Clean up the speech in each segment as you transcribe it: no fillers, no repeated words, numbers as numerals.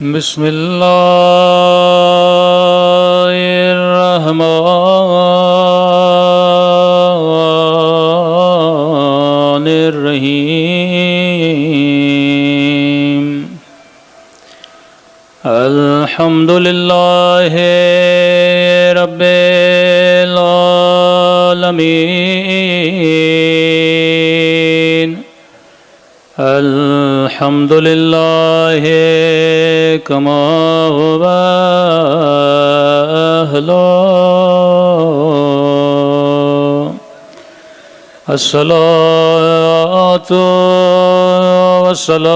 بسم الله الرحمن الرحيم الحمد لله رب العالمين الحمد لله كما هو أهله الصلاة والسلام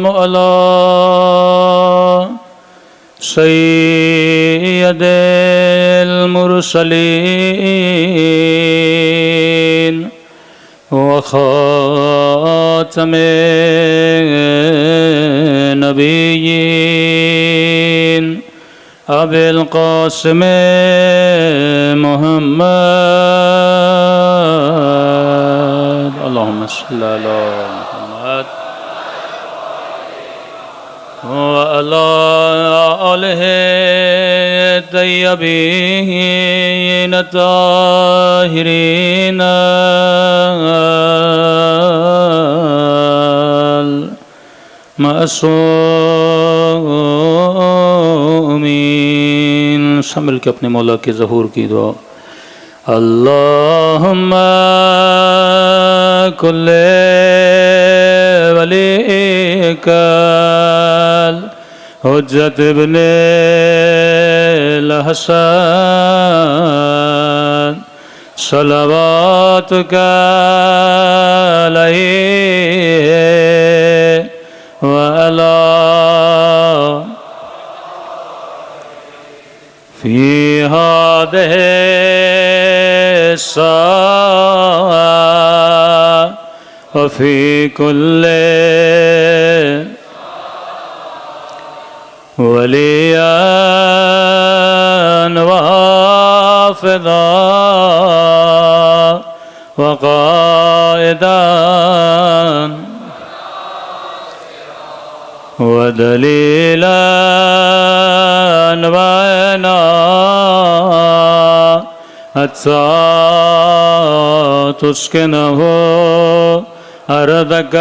على سيد المرسلين وخاتم النبيين أبي القاسم محمد اللهم صل على محمد وعلى آله الطيبين الطاهرين معصومین سب مل کے اپنے مولا کے ظہور کی دعا اللہم کل ولیک حجت ابن الحسن صلواتک علیہ وعلى في هذه الساعة وفي كل وليا وحافظا وقائدا ودليلا وعنا حتى تسكنه أرضك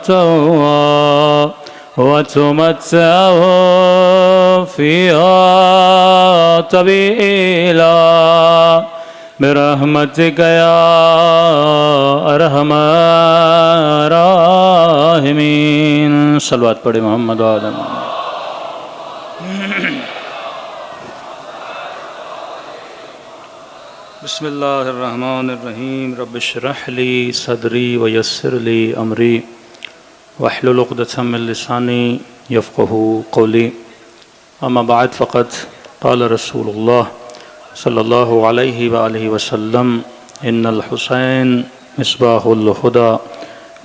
طوعا وتمتعه فيها طويلا برحمتك يا ارحم الراحمین صلوات پڑھے محمد آدم بسم اللہ الرحمن الرحیم رب اشرح لی صدری ویسر لی امری واحلل عقدۃ من لسانی یفقہوا قولی اما بعد فقد قال رسول اللہ صلی اللہ علیہ وآلہ وسلم ان الحسین مصباح الہدی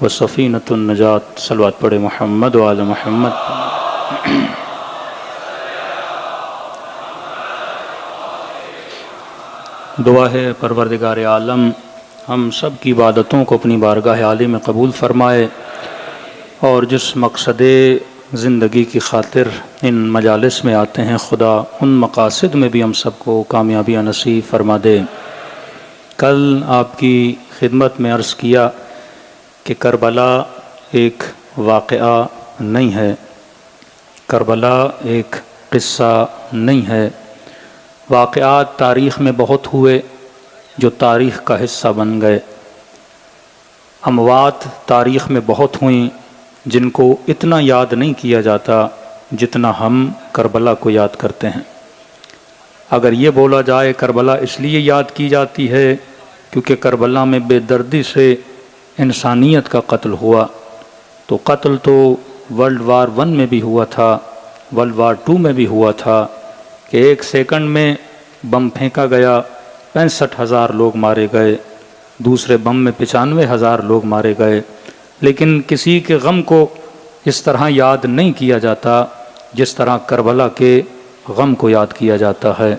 و سفینۃ النجات صلوات پڑھے محمد و آل محمد دعا ہے پروردگار عالم ہم سب کی عبادتوں کو اپنی بارگاہ عالی میں قبول فرمائے اور جس مقصد زندگی کی خاطر ان مجالس میں آتے ہیں خدا ان مقاصد میں بھی ہم سب کو کامیابیاں نصیب فرما دے۔ کل آپ کی خدمت میں عرض کیا کہ کربلا ایک واقعہ نہیں ہے، کربلا ایک قصہ نہیں ہے، واقعات تاریخ میں بہت ہوئے جو تاریخ کا حصہ بن گئے، اموات تاریخ میں بہت ہوئیں جن کو اتنا یاد نہیں کیا جاتا جتنا ہم کربلا کو یاد کرتے ہیں۔ اگر یہ بولا جائے کربلا اس لیے یاد کی جاتی ہے کیونکہ کربلا میں بے دردی سے انسانیت کا قتل ہوا، تو قتل تو ورلڈ وار 1 میں بھی ہوا تھا، ورلڈ وار 2 میں بھی ہوا تھا کہ 1 سیکنڈ میں بم پھینکا گیا، 65,000 لوگ مارے گئے، دوسرے بم میں 95,000 لوگ مارے گئے، لیکن کسی کے غم کو اس طرح یاد نہیں کیا جاتا جس طرح کربلا کے غم کو یاد کیا جاتا ہے۔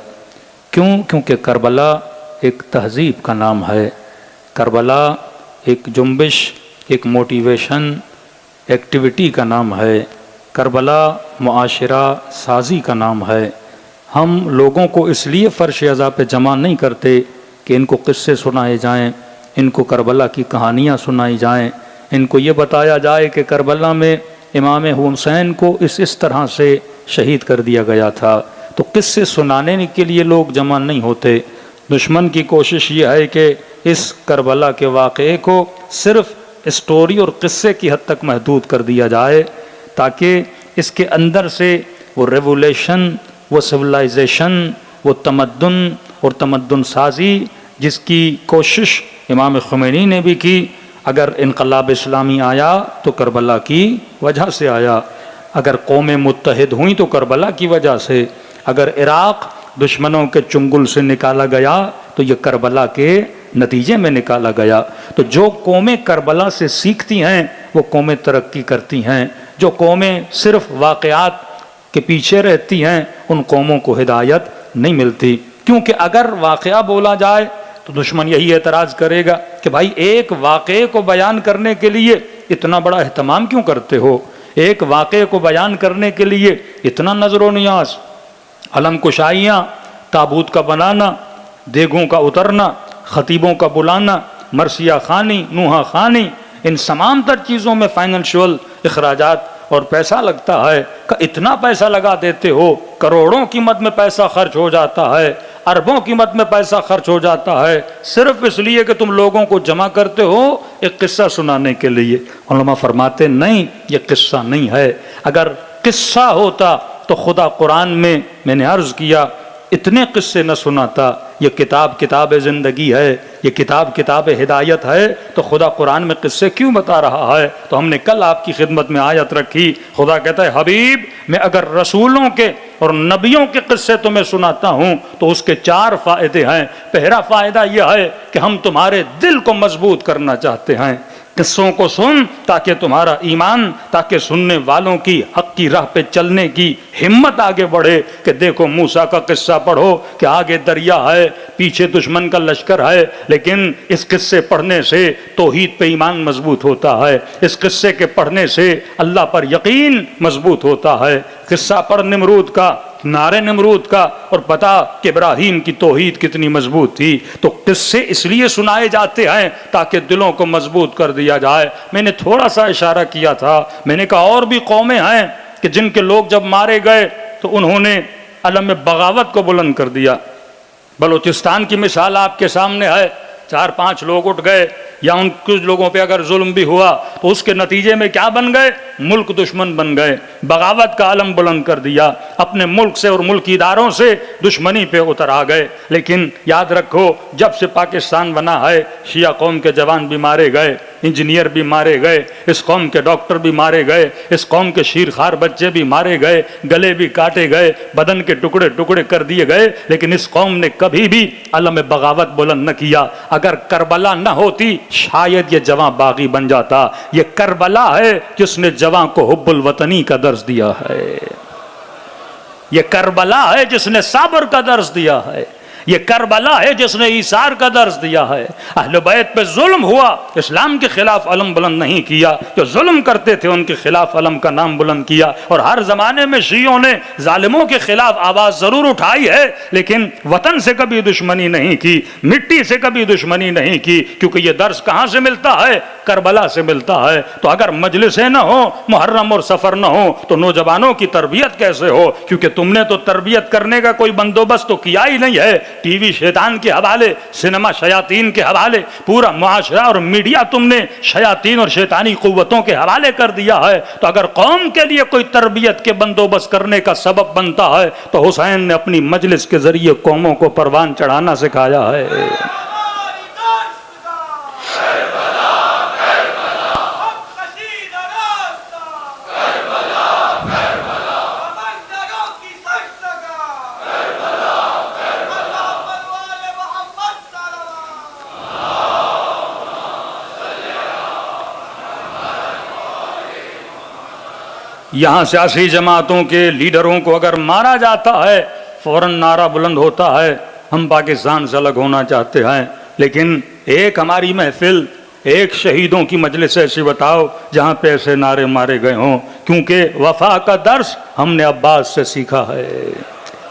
کیونکہ کربلا ایک تہذیب کا نام ہے، کربلا ایک جنبش، ایک موٹیویشن، ایکٹیویٹی کا نام ہے، کربلا معاشرہ سازی کا نام ہے۔ ہم لوگوں کو اس لیے فرش عزا پہ جمع نہیں کرتے کہ ان کو قصے سنائے جائیں، ان کو کربلا کی کہانیاں سنائی جائیں، ان کو یہ بتایا جائے کہ کربلا میں امام حسین کو اس طرح سے شہید کر دیا گیا تھا۔ تو قصے سنانے کے لیے لوگ جمع نہیں ہوتے۔ دشمن کی کوشش یہ ہے کہ اس کربلا کے واقعے کو صرف اسٹوری اور قصے کی حد تک محدود کر دیا جائے، تاکہ اس کے اندر سے وہ ریولیشن، وہ سولائزیشن، وہ تمدن اور تمدن سازی جس کی کوشش امام خمینی نے بھی کی۔ اگر انقلاب اسلامی آیا تو کربلا کی وجہ سے آیا، اگر قومیں متحد ہوئیں تو کربلا کی وجہ سے، اگر عراق دشمنوں کے چنگل سے نکالا گیا تو یہ کربلا کے نتیجے میں نکالا گیا۔ تو جو قومیں کربلا سے سیکھتی ہیں وہ قومیں ترقی کرتی ہیں، جو قومیں صرف واقعات کے پیچھے رہتی ہیں ان قوموں کو ہدایت نہیں ملتی۔ کیونکہ اگر واقعہ بولا جائے تو دشمن یہی اعتراض کرے گا کہ بھائی ایک واقعے کو بیان کرنے کے لیے اتنا بڑا اہتمام کیوں کرتے ہو، ایک واقعے کو بیان کرنے کے لیے اتنا نظر و نیاز، علم کشائیاں، تابوت کا بنانا، دیگوں کا اترنا، خطیبوں کا بلانا، مرثیہ خوانی، نوحہ خوانی، ان تمام تر چیزوں میں فائنینشول اخراجات اور پیسہ لگتا ہے کہ اتنا پیسہ لگا دیتے ہو، کروڑوں قیمت میں پیسہ خرچ ہو جاتا ہے، اربوں قیمت میں پیسہ خرچ ہو جاتا ہے، صرف اس لیے کہ تم لوگوں کو جمع کرتے ہو ایک قصہ سنانے کے لیے۔ علماء فرماتے نہیں، یہ قصہ نہیں ہے۔ اگر قصہ ہوتا تو خدا قرآن میں نے عرض کیا اتنے قصے نہ سناتا۔ یہ کتاب زندگی ہے، یہ کتاب ہدایت ہے، تو خدا قرآن میں قصے کیوں بتا رہا ہے؟ تو ہم نے کل آپ کی خدمت میں آیت رکھی، خدا کہتا ہے حبیب میں اگر رسولوں کے اور نبیوں کے قصے تمہیں سناتا ہوں تو اس کے 4 فائدے ہیں۔ پہلا فائدہ یہ ہے کہ ہم تمہارے دل کو مضبوط کرنا چاہتے ہیں۔ قصوں کو سن تاکہ تمہارا ایمان، تاکہ سننے والوں کی حق کی راہ پہ چلنے کی ہمت آگے بڑھے، کہ دیکھو موسیٰ کا قصہ پڑھو کہ آگے دریا ہے، پیچھے دشمن کا لشکر ہے، لیکن اس قصے پڑھنے سے توحید پہ ایمان مضبوط ہوتا ہے، اس قصے کے پڑھنے سے اللہ پر یقین مضبوط ہوتا ہے۔ قصہ پڑھ نمرود کا، نعرے نمرود کا، اور پتا کہ ابراہیم کی توحید کتنی مضبوط تھی۔ تو قصے اس لیے سنائے جاتے ہیں تاکہ دلوں کو مضبوط کر دیا جائے۔ میں نے تھوڑا سا اشارہ کیا تھا، میں نے کہا اور بھی قومیں ہیں کہ جن کے لوگ جب مارے گئے تو انہوں نے علم بغاوت کو بلند کر دیا۔ بلوچستان کی مثال آپ کے سامنے ہے، 4-5 لوگ اٹھ گئے، یا ان کچھ لوگوں پہ اگر ظلم بھی ہوا تو اس کے نتیجے میں کیا بن گئے؟ ملک دشمن بن گئے، بغاوت کا علم بلند کر دیا، اپنے ملک سے اور ملکی اداروں سے دشمنی پہ اتر آ گئے۔ لیکن یاد رکھو جب سے پاکستان بنا ہے شیعہ قوم کے جوان بھی مارے گئے، انجینئر بھی مارے گئے، اس قوم کے ڈاکٹر بھی مارے گئے، اس قوم کے شیرخوار بچے بھی مارے گئے، گلے بھی کاٹے گئے، بدن کے ٹکڑے ٹکڑے کر دیے گئے، لیکن اس قوم نے کبھی بھی علم بغاوت بلند نہ کیا۔ اگر کربلا نہ ہوتی شاید یہ جواں باغی بن جاتا۔ یہ کربلا ہے جس نے جواں کو حب الوطنی کا درس دیا ہے، یہ کربلا ہے جس نے صبر کا درس دیا ہے، یہ کربلا ہے جس نے ایثار کا درس دیا ہے۔ اہل بیت پہ ظلم ہوا، اسلام کے خلاف علم بلند نہیں کیا، جو ظلم کرتے تھے ان کے خلاف علم کا نام بلند کیا۔ اور ہر زمانے میں شیعوں نے ظالموں کے خلاف آواز ضرور اٹھائی ہے، لیکن وطن سے کبھی دشمنی نہیں کی، مٹی سے کبھی دشمنی نہیں کی، کیونکہ یہ درس کہاں سے ملتا ہے؟ کربلا سے ملتا ہے۔ تو اگر مجلسیں نہ ہو، محرم اور سفر نہ ہو، تو نوجوانوں کی تربیت کیسے ہو؟ کیونکہ تم نے تو تربیت کرنے کا کوئی بندوبست تو کیا ہی نہیں ہے۔ ٹی وی شیطان کے حوالے، سینما شیاطین کے حوالے، پورا معاشرہ اور میڈیا تم نے شیاطین اور شیطانی قوتوں کے حوالے کر دیا ہے۔ تو اگر قوم کے لیے کوئی تربیت کے بندوبست کرنے کا سبب بنتا ہے تو حسین نے اپنی مجلس کے ذریعے قوموں کو پروان چڑھانا سکھایا ہے۔ یہاں سیاسی جماعتوں کے لیڈروں کو اگر مارا جاتا ہے فوراً نعرہ بلند ہوتا ہے ہم پاکستان سے الگ ہونا چاہتے ہیں، لیکن ایک ہماری محفل ایک شہیدوں کی مجلس ایسی بتاؤ جہاں پہ ایسے نعرے مارے گئے ہوں، کیونکہ وفا کا درس ہم نے عباس سے سیکھا ہے،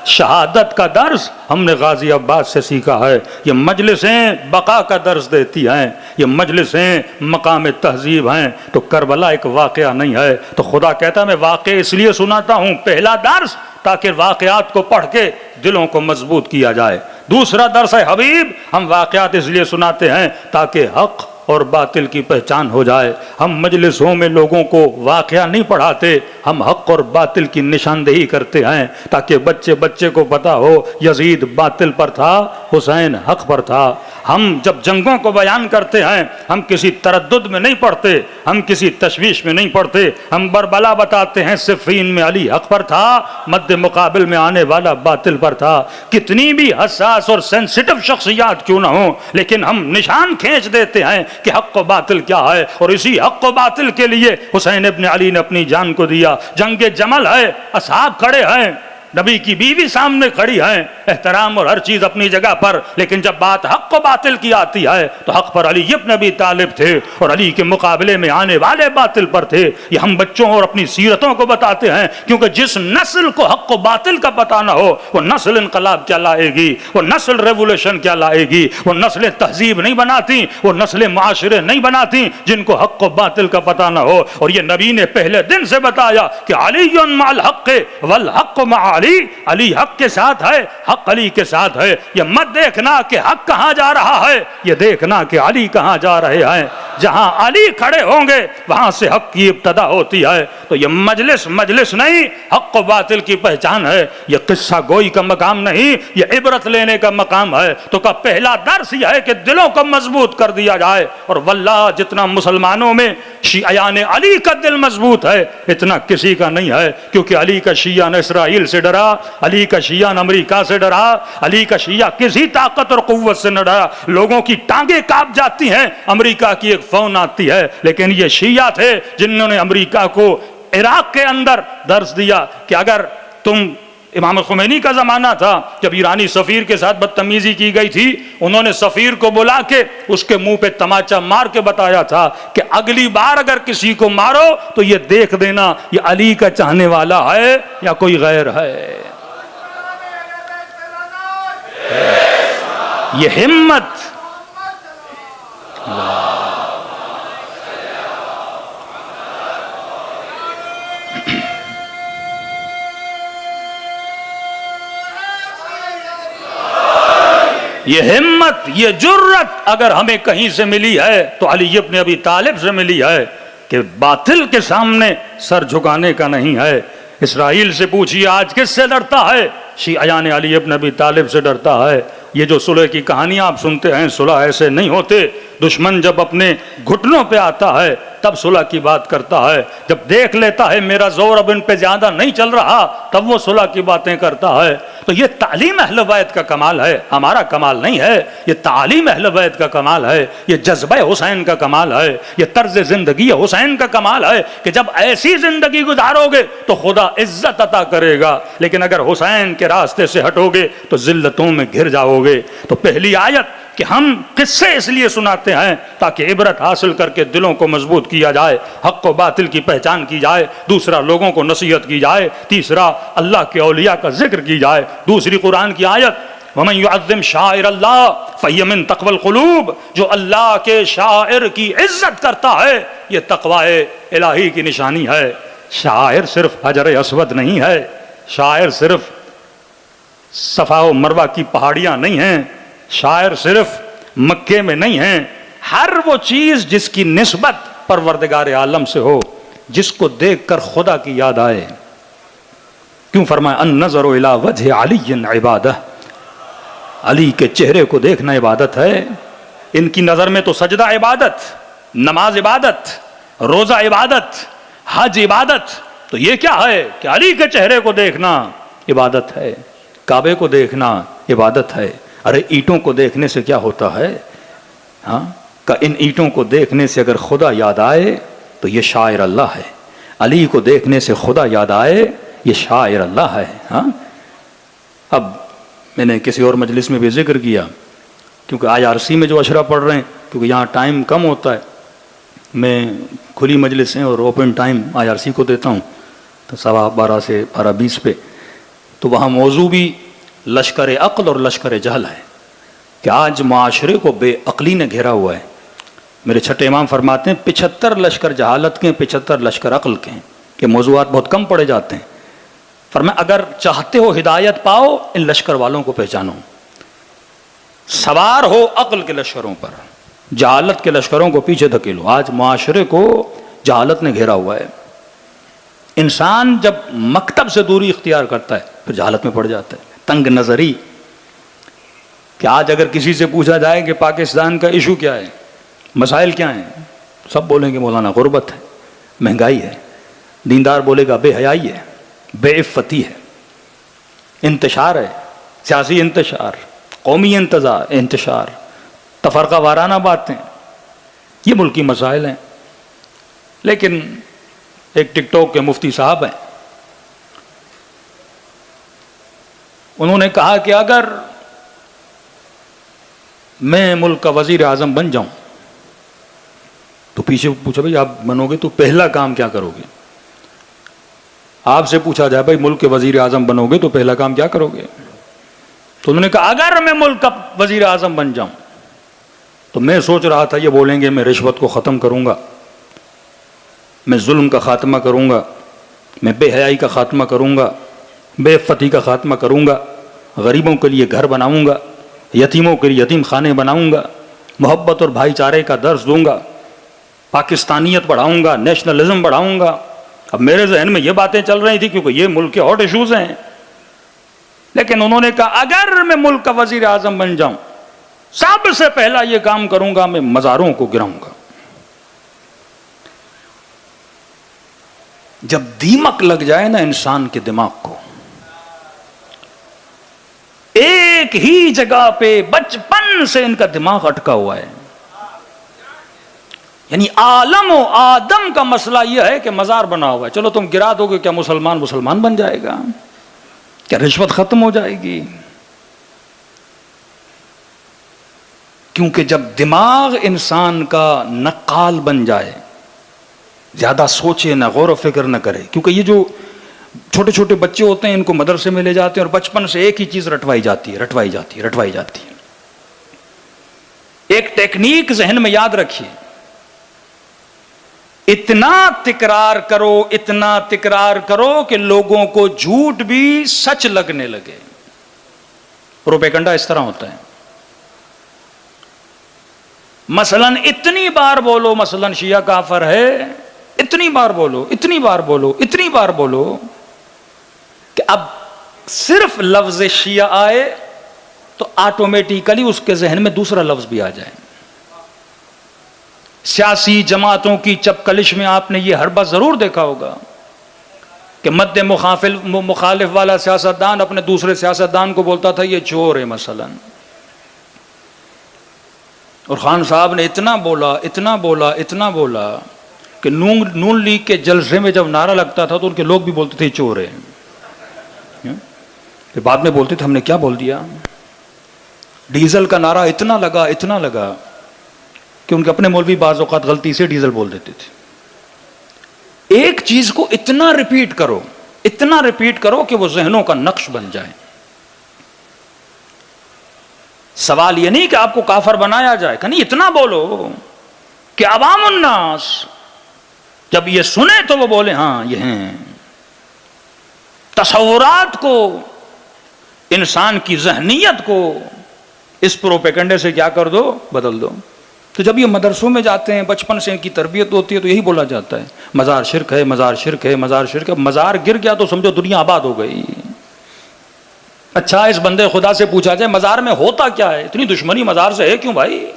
شہادت کا درس ہم نے غازی عباس سے سیکھا ہے۔ یہ مجلسیں بقا کا درس دیتی ہیں، یہ مجلسیں مقام تہذیب ہیں۔ تو کربلا ایک واقعہ نہیں ہے، تو خدا کہتا ہے میں واقعہ اس لیے سناتا ہوں، پہلا درس تاکہ واقعات کو پڑھ کے دلوں کو مضبوط کیا جائے۔ دوسرا درس ہے حبیب، ہم واقعات اس لیے سناتے ہیں تاکہ حق اور باطل کی پہچان ہو جائے۔ ہم مجلسوں میں لوگوں کو واقعہ نہیں پڑھاتے، ہم حق اور باطل کی نشاندہی کرتے ہیں تاکہ بچے کو پتا ہو یزید باطل پر تھا، حسین حق پر تھا۔ ہم جب جنگوں کو بیان کرتے ہیں ہم کسی تردد میں نہیں پڑھتے، ہم کسی تشویش میں نہیں پڑھتے، ہم بربلا بتاتے ہیں صفین میں علی حق پر تھا، مد مقابل میں آنے والا باطل پر تھا۔ کتنی بھی حساس اور سینسٹیو شخصیات کیوں نہ ہوں، لیکن ہم نشان کھینچ دیتے ہیں کہ حق و باطل کیا ہے، اور اسی حق و باطل کے لیے حسین ابن علی نے اپنی جان کو دیا۔ جنگ جمل ہے، اصحاب کھڑے ہیں، نبی کی بیوی سامنے کھڑی ہیں، احترام اور ہر چیز اپنی جگہ پر، لیکن جب بات حق و باطل کی آتی ہے تو حق پر علی ابن ابی طالب تھے اور علی کے مقابلے میں آنے والے باطل پر تھے۔ یہ ہم بچوں اور اپنی سیرتوں کو بتاتے ہیں، کیونکہ جس نسل کو حق و باطل کا پتہ نہ ہو وہ نسل انقلاب کیا لائے گی، وہ نسل ریولوشن کیا لائے گی، وہ نسلیں تہذیب نہیں بناتی، وہ نسلیں معاشرے نہیں بناتی جن کو حق و باطل کا پتہ نہ ہو۔ اور یہ نبی نے پہلے دن سے بتایا کہ علی مع الحق والحق مع علی حق کے ساتھ ہے، حق علی کے ساتھ ہے۔ یہ مت دیکھنا کہ حق کہاں جا رہا ہے، یہ دیکھنا کہ علی کہاں جا رہے ہیں۔ جہاں علی کھڑے ہوں گے وہاں سے حق کی ابتدا ہوتی ہے۔ تو یہ مجلس نہیں، حق و باطل کی پہچان ہے۔ یہ قصہ گوئی کا مقام نہیں، یہ عبرت لینے کا مقام ہے۔ تو کا پہلا درس یہ ہے کہ دلوں کو مضبوط کر دیا جائے، اور واللہ جتنا مسلمانوں میں شیعیان علی کا دل مضبوط ہے اتنا کسی کا نہیں ہے، کیونکہ علی کا شیعہ نہ اسرائیل سے ڈرا، علی کا شیعہ نہ امریکہ سے ڈرا، علی کا شیعہ کسی طاقت اور قوت سے نہ ڈرا۔ لوگوں کی ٹانگیں کانپ جاتی ہیں، امریکہ کی ایک فون آتی ہے، لیکن یہ شیعہ تھے جنہوں نے امریکہ کو عراق کے اندر درس دیا کہ اگر تم، امام خمینی کا زمانہ تھا جب ایرانی سفیر کے ساتھ بدتمیزی کی گئی تھی، انہوں نے سفیر کو بلا کے اس کے منہ پہ تماچا مار کے بتایا تھا کہ اگلی بار اگر کسی کو مارو تو یہ دیکھ دینا یہ علی کا چاہنے والا ہے یا کوئی غیر ہے۔ یہ ہمت، یہ ہمت، یہ جرت اگر ہمیں کہیں سے ملی ہے تو علی ابن ابی طالب سے ملی ہے کہ باطل کے سامنے سر جھکانے کا نہیں ہے۔ اسرائیل سے پوچھئے آج کس سے ڈرتا ہے؟ شیعیان علی ابن ابی طالب سے ڈرتا ہے۔ یہ جو صلح کی کہانیاں آپ سنتے ہیں، صلح ایسے نہیں ہوتے۔ دشمن جب اپنے گھٹنوں پہ آتا ہے تب صلح کی بات کرتا ہے، جب دیکھ لیتا ہے میرا زور اب ان پہ زیادہ نہیں چل رہا تب وہ صلح کی باتیں کرتا ہے۔ تو یہ تعلیم اہل بیت کا کمال ہے، ہمارا کمال نہیں ہے، یہ تعلیم اہل بیت کا کمال ہے، یہ جذبہ حسین کا کمال ہے، یہ طرز زندگی حسین کا کمال ہے کہ جب ایسی زندگی گزارو گے تو خدا عزت عطا کرے گا، لیکن اگر حسین کے راستے سے ہٹو گے تو ذلتوں میں گھر جاؤ گے۔ تو پہلی آیت کہ ہم قصے اس لیے سناتے ہیں تاکہ عبرت حاصل کر کے دلوں کو مضبوط کیا جائے، حق و باطل کی پہچان کی جائے، دوسرا لوگوں کو نصیحت کی جائے، تیسرا اللہ کے اولیاء کا ذکر کی جائے۔ دوسری قرآن کی آیت وَمَن يُعَظِّمْ شَعَائِرَ اللَّهِ فَهِيَ مِن تَقْوَى الْقُلُوبِ، جو اللہ کے شاعر کی عزت کرتا ہے یہ تقوی الہی کی نشانی ہے۔ شاعر صرف حجر اسود نہیں ہے، شاعر صرف صفا و مروہ کی پہاڑیاں نہیں ہیں، شاعر صرف مکے میں نہیں ہیں۔ ہر وہ چیز جس کی نسبت پروردگار عالم سے ہو، جس کو دیکھ کر خدا کی یاد آئے۔ کیوں فرمایا النظر الی وجہ علی عبادہ، علی کے چہرے کو دیکھنا عبادت ہے۔ ان کی نظر میں تو سجدہ عبادت، نماز عبادت، روزہ عبادت، حج عبادت، تو یہ کیا ہے کہ علی کے چہرے کو دیکھنا عبادت ہے، کعبے کو دیکھنا عبادت ہے۔ ارے اینٹوں کو دیکھنے سے کیا ہوتا ہے؟ ہاں کہ ان اینٹوں کو دیکھنے سے اگر خدا یاد آئے تو یہ شاعر اللہ ہے، علی کو دیکھنے سے خدا یاد آئے یہ شاعر اللہ ہے۔ ہاں اب میں نے کسی اور مجلس میں بھی ذکر کیا کیونکہ IRC میں جو اشرا پڑھ رہے ہیں، کیونکہ یہاں ٹائم کم ہوتا ہے، میں کھلی مجلس ہیں اور اوپن ٹائم IRC کو دیتا ہوں تو 12:15 سے 12:20 پہ، تو وہاں موضوع بھی لشکر عقل اور لشکر جہل ہے کہ آج معاشرے کو بے عقلی نے گھیرا ہوا ہے۔ میرے چھٹے امام فرماتے ہیں 75 لشکر جہالت کے ہیں، 75 لشکر عقل کے ہیں، کہ موضوعات بہت کم پڑے جاتے ہیں۔ فرمایا اگر چاہتے ہو ہدایت پاؤ، ان لشکر والوں کو پہچانو، سوار ہو عقل کے لشکروں پر، جہالت کے لشکروں کو پیچھے دھکیلو۔ آج معاشرے کو جہالت نے گھیرا ہوا ہے۔ انسان جب مکتب سے دوری اختیار کرتا ہے پھر جہالت میں پڑ جاتا ہے، تنگ نظری۔ کہ آج اگر کسی سے پوچھا جائے کہ پاکستان کا ایشو کیا ہے، مسائل کیا ہیں، سب بولیں گے مولانا غربت ہے، مہنگائی ہے۔ دیندار بولے گا بے حیائی ہے، بے عفتی ہے، انتشار ہے، سیاسی انتشار، قومی انتشار، تفرقہ وارانہ باتیں، یہ ملکی مسائل ہیں۔ لیکن ایک ٹک ٹاک کے مفتی صاحب ہیں، انہوں نے کہا کہ اگر میں ملک کا وزیر اعظم بن جاؤں، تو پیچھے پوچھا بھائی آپ بنو گے تو پہلا کام کیا کرو گے؟ آپ سے پوچھا جائے بھائی ملک کے وزیر اعظم بنو گے تو پہلا کام کیا کرو گے؟ تو انہوں نے کہا اگر میں ملک کا وزیر اعظم بن جاؤں تو میں سوچ رہا تھا یہ بولیں گے میں رشوت کو ختم کروں گا، میں ظلم کا خاتمہ کروں گا، میں بے حیائی کا خاتمہ کروں گا، بے عفتی کا خاتمہ کروں گا، غریبوں کے لیے گھر بناؤں گا، یتیموں کے لیے یتیم خانے بناؤں گا، محبت اور بھائی چارے کا درس دوں گا، پاکستانیت بڑھاؤں گا، نیشنلزم بڑھاؤں گا۔ اب میرے ذہن میں یہ باتیں چل رہی تھی کیونکہ یہ ملک کے ہاٹ ایشوز ہیں، لیکن انہوں نے کہا اگر میں ملک کا وزیر اعظم بن جاؤں سب سے پہلا یہ کام کروں گا میں مزاروں کو گراؤں گا۔ جب دیمک لگ جائے نا انسان کے دماغ کو، ایک ہی جگہ پہ بچپن سے ان کا دماغ اٹکا ہوا ہے، یعنی عالم و آدم کا مسئلہ یہ ہے کہ مزار بنا ہوا ہے، چلو تم گرا دو گے کیا مسلمان بن جائے گا؟ کیا رشوت ختم ہو جائے گی؟ کیونکہ جب دماغ انسان کا نقال بن جائے، زیادہ سوچے نہ، غور و فکر نہ کرے، کیونکہ یہ جو چھوٹے چھوٹے بچے ہوتے ہیں ان کو مدرسے میں لے جاتے ہیں اور بچپن سے ایک ہی چیز رٹوائی جاتی ہے۔ ایک ٹیکنیک ذہن میں یاد رکھیے، اتنا تکرار کرو کہ لوگوں کو جھوٹ بھی سچ لگنے لگے۔ پروپیگنڈا اس طرح ہوتا ہے، مثلا اتنی بار بولو مثلا شیعہ کافر ہے، اتنی بار بولو کہ اب صرف لفظ شیعہ آئے تو آٹومیٹیکلی اس کے ذہن میں دوسرا لفظ بھی آ جائے۔ سیاسی جماعتوں کی چپکلش میں آپ نے یہ حربہ ضرور دیکھا ہوگا کہ مد مخالف والا سیاستدان اپنے دوسرے سیاستدان کو بولتا تھا یہ چور ہے مثلا، اور خان صاحب نے اتنا بولا کہ نون لیگ کے جلسے میں جب نعرہ لگتا تھا تو ان کے لوگ بھی بولتے تھے چور ہے، پھر بعد میں بولتے تھے ہم نے کیا بول دیا۔ ڈیزل کا نعرہ اتنا لگا کہ ان کے اپنے مولوی بعض اوقات غلطی سے ڈیزل بول دیتے تھے۔ ایک چیز کو اتنا ریپیٹ کرو کہ وہ ذہنوں کا نقش بن جائے۔ سوال یہ نہیں کہ آپ کو کافر بنایا جائے، کہ نہیں اتنا بولو کہ عوام الناس جب یہ سنے تو وہ بولے ہاں یہ ہیں۔ تصورات کو، انسان کی ذہنیت کو اس پروپیگنڈے سے کیا کر دو، بدل دو۔ تو جب یہ مدرسوں میں جاتے ہیں بچپن سے ان کی تربیت ہوتی ہے تو یہی بولا جاتا ہے مزار شرک ہے، مزار شرک ہے، مزار شرک ہے۔ مزار گر گیا تو سمجھو دنیا آباد ہو گئی۔ اچھا اس بندے خدا سے پوچھا جائے مزار میں ہوتا کیا ہے؟ اتنی دشمنی مزار سے ہے کیوں بھائی؟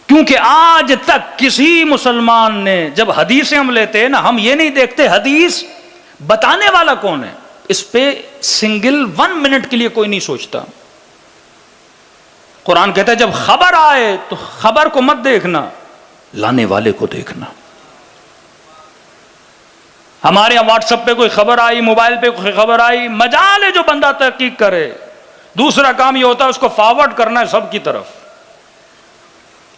کیونکہ آج تک کسی مسلمان نے جب حدیثیں ہم لیتے ہیں نا، ہم یہ نہیں دیکھتے حدیث بتانے والا کون ہے، اس پہ سنگل 1 منٹ کے لیے کوئی نہیں سوچتا۔ قرآن کہتا ہے جب خبر آئے تو خبر کو مت دیکھنا، لانے والے کو دیکھنا۔ ہمارے یہاں واٹس ایپ پہ کوئی خبر آئی، موبائل پہ کوئی خبر آئی، مجال ہے جو بندہ تحقیق کرے، دوسرا کام یہ ہوتا ہے اس کو فارورڈ کرنا ہے سب کی طرف.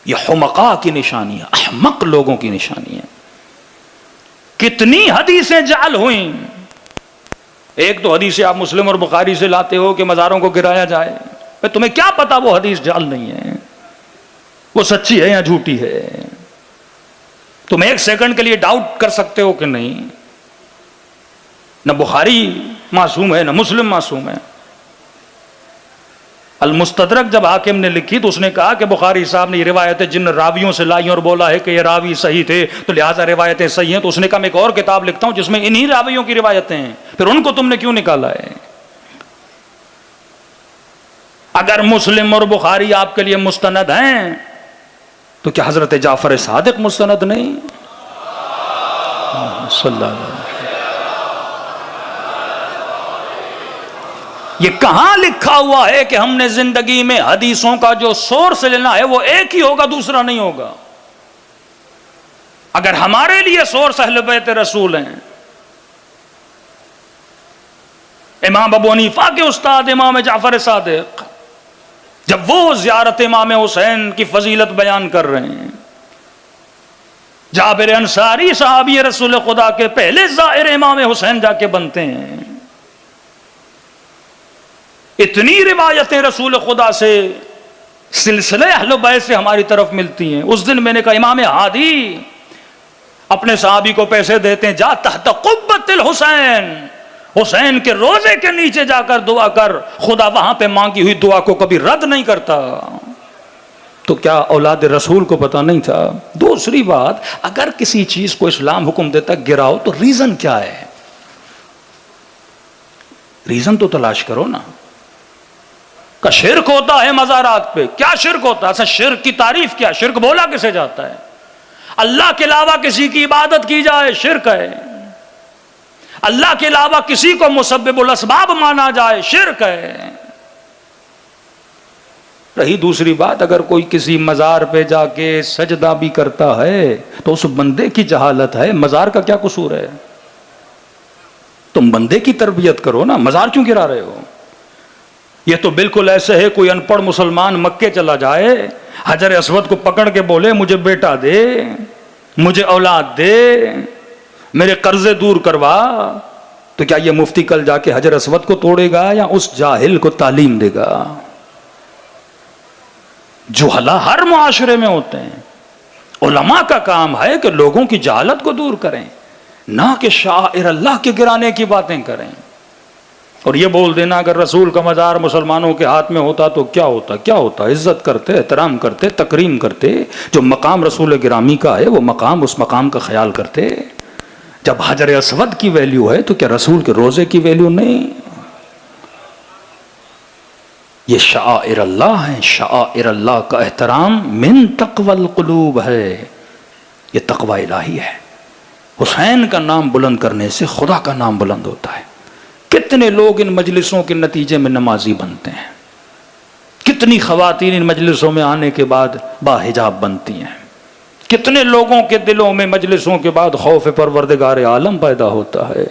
یہ حمقاء کی نشانی ہے, احمق لوگوں کی نشانی ہے. کتنی حدیثیں جعل ہوئیں. ایک تو حدیث آپ مسلم اور بخاری سے لاتے ہو کہ مزاروں کو گرایا جائے, تمہیں کیا پتا وہ حدیث جعل نہیں ہے, وہ سچی ہے یا جھوٹی ہے؟ تم ایک سیکنڈ کے لیے ڈاؤٹ کر سکتے ہو کہ نہیں؟ نہ بخاری معصوم ہے نہ مسلم معصوم ہے. المستدرک جب حاکم نے لکھی تو اس نے کہا کہ بخاری صاحب نے یہ روایتیں جن راویوں سے لائی اور بولا ہے کہ یہ راوی صحیح تھے تو لہٰذا روایتیں صحیح ہیں, تو اس نے کہا میں ایک اور کتاب لکھتا ہوں جس میں انہی راویوں کی روایتیں ہیں, پھر ان کو تم نے کیوں نکالا ہے؟ اگر مسلم اور بخاری آپ کے لیے مستند ہیں تو کیا حضرت جعفر صادق مستند نہیں؟ صلی اللہ علیہ وسلم. یہ کہاں لکھا ہوا ہے کہ ہم نے زندگی میں حدیثوں کا جو سورس لینا ہے وہ ایک ہی ہوگا, دوسرا نہیں ہوگا؟ اگر ہمارے لیے سورس اہل بیت رسول ہیں, امام ابو حنیفہ کے استاد امام جعفر صادق جب وہ زیارت امام حسین کی فضیلت بیان کر رہے ہیں, جابر انصاری صحابی رسول خدا کے پہلے زائر امام حسین جا کے بنتے ہیں, اتنی روایتیں رسول خدا سے سلسلے اہل بیت سے ہماری طرف ملتی ہیں. اس دن میں نے کہا امام ہادی اپنے صحابی کو پیسے دیتے ہیں, جا تحت قبۃ الحسین, حسین کے روزے کے نیچے جا کر دعا کر, خدا وہاں پہ مانگی ہوئی دعا کو کبھی رد نہیں کرتا. تو کیا اولاد رسول کو پتا نہیں تھا؟ دوسری بات, اگر کسی چیز کو اسلام حکم دیتا گراؤ تو ریزن کیا ہے؟ ریزن تو تلاش کرو نا. کا شرک ہوتا ہے مزارات پہ, کیا شرک ہوتا ہے؟ اصل شرک کی تعریف کیا؟ شرک بولا کسے جاتا ہے؟ اللہ کے علاوہ کسی کی عبادت کی جائے شرک ہے, اللہ کے علاوہ کسی کو مسبب الاسباب مانا جائے شرک ہے. رہی دوسری بات, اگر کوئی کسی مزار پہ جا کے سجدہ بھی کرتا ہے تو اس بندے کی جہالت ہے, مزار کا کیا قصور ہے؟ تم بندے کی تربیت کرو نا, مزار کیوں گرا رہے ہو؟ یہ تو بالکل ایسے ہے کوئی ان پڑھ مسلمان مکے چلا جائے, حجر اسود کو پکڑ کے بولے مجھے بیٹا دے, مجھے اولاد دے, میرے قرضے دور کروا, تو کیا یہ مفتی کل جا کے حجر اسود کو توڑے گا یا اس جاہل کو تعلیم دے گا؟ جہلا ہر معاشرے میں ہوتے ہیں. علماء کا کام ہے کہ لوگوں کی جہالت کو دور کریں, نہ کہ شاعر اللہ کے گرانے کی باتیں کریں. اور یہ بول دینا اگر رسول کا مزار مسلمانوں کے ہاتھ میں ہوتا تو کیا ہوتا؟ کیا ہوتا؟ عزت کرتے, احترام کرتے, تکریم کرتے. جو مقام رسول گرامی کا ہے وہ مقام, اس مقام کا خیال کرتے. جب حجر اسود کی ویلیو ہے تو کیا رسول کے روزے کی ویلیو نہیں؟ یہ شعائر اللہ ہیں, شعائر اللہ کا احترام من تقوی القلوب ہے, یہ تقوی الہی ہے. حسین کا نام بلند کرنے سے خدا کا نام بلند ہوتا ہے. کتنے لوگ ان مجلسوں کے نتیجے میں نمازی بنتے ہیں, کتنی خواتین ان مجلسوں میں آنے کے بعد باحجاب بنتی ہیں, کتنے لوگوں کے دلوں میں مجلسوں کے بعد خوف پروردگار عالم پیدا ہوتا ہے.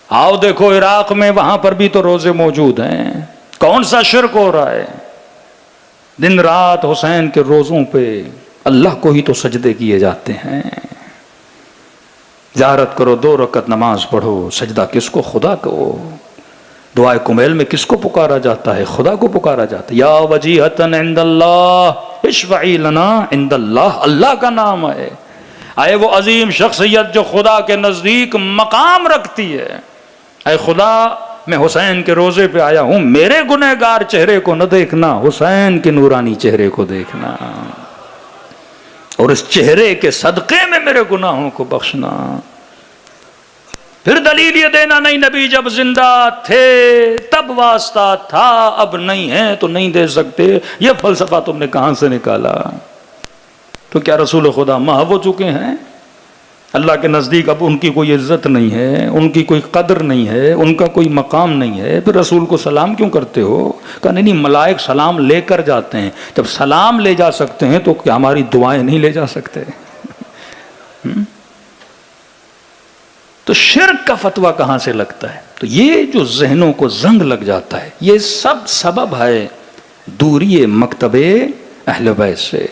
آؤ دیکھو عراق میں, وہاں پر بھی تو روزے موجود ہیں. کون سا شرک ہو رہا ہے؟ دن رات حسین کے روزوں پہ اللہ کو ہی تو سجدے کیے جاتے ہیں. زیارت کرو, 2 رکعت نماز پڑھو, سجدہ کس کو؟ خدا کو. دعائے کمیل میں کس کو پکارا جاتا ہے؟ خدا کو پکارا جاتا ہے. یا وجیہتن عند اللہ اشفعی لنا عند اللہ, اللہ کا نام ہے. اے وہ عظیم شخصیت جو خدا کے نزدیک مقام رکھتی ہے, اے خدا میں حسین کے روزے پہ آیا ہوں, میرے گنہگار چہرے کو نہ دیکھنا, حسین کے نورانی چہرے کو دیکھنا, اور اس چہرے کے صدقے میں میرے گناہوں کو بخشنا. پھر دلیل یہ دینا نہیں نبی جب زندہ تھے تب واسطہ تھا, اب نہیں ہے تو نہیں دے سکتے. یہ فلسفہ تم نے کہاں سے نکالا؟ تو کیا رسول خدا محو ہو چکے ہیں؟ اللہ کے نزدیک اب ان کی کوئی عزت نہیں ہے, ان کی کوئی قدر نہیں ہے, ان کا کوئی مقام نہیں ہے. پھر رسول کو سلام کیوں کرتے ہو؟ کہا نہیں, ملائک سلام لے کر جاتے ہیں. جب سلام لے جا سکتے ہیں تو کیا ہماری دعائیں نہیں لے جا سکتے؟ تو شرک کا فتویٰ کہاں سے لگتا ہے؟ تو یہ جو ذہنوں کو زنگ لگ جاتا ہے، یہ سب سبب ہے دوری مکتب اہل بیت سے۔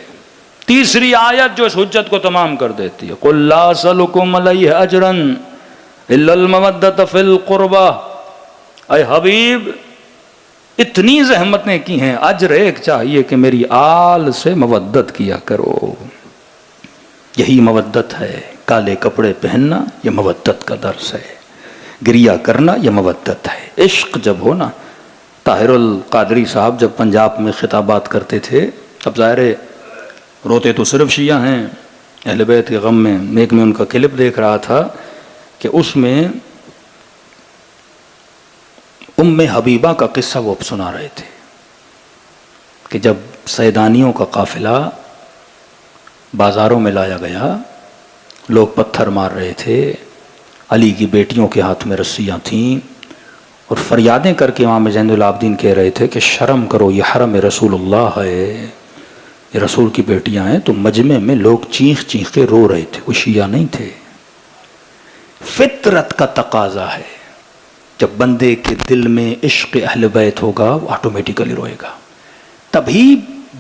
تیسری آیت جو اس حجت کو تمام کر دیتی ہے، قُلْ لَا أَسْأَلُكُمْ عَلَيْهِ أَجْرًا إِلَّا الْمَوَدَّةَ فِي الْقُرْبَى، اے حبیب اتنی زحمتیں کی ہیں، اجر ایک چاہیے کہ میری آل سے مودت کیا کرو۔ یہی مودت ہے، کالے کپڑے پہننا یہ مودت کا درس ہے، گریہ کرنا یہ مودت ہے۔ عشق جب ہو نا، طاہر القادری صاحب جب پنجاب میں خطابات کرتے تھے، اب ظاہر ہے روتے تو صرف شیعہ ہیں اہل بیت کے غم میں۔ ایک میں ان کا کلپ دیکھ رہا تھا کہ اس میں ام حبیبہ کا قصہ وہ سنا رہے تھے کہ جب سیدانیوں کا قافلہ بازاروں میں لایا گیا، لوگ پتھر مار رہے تھے، علی کی بیٹیوں کے ہاتھ میں رسیاں تھیں، اور فریادیں کر کے امام زین العابدین کہہ رہے تھے کہ شرم کرو، یہ حرم رسول اللہ ہے، یہ رسول کی بیٹیاں ہیں۔ تو مجمع میں لوگ چیخ چیخ کے رو رہے تھے، وہ شیعہ نہیں تھے۔ فطرت کا تقاضا ہے، جب بندے کے دل میں عشق اہل بیت ہوگا وہ آٹومیٹیکلی روئے گا۔ تبھی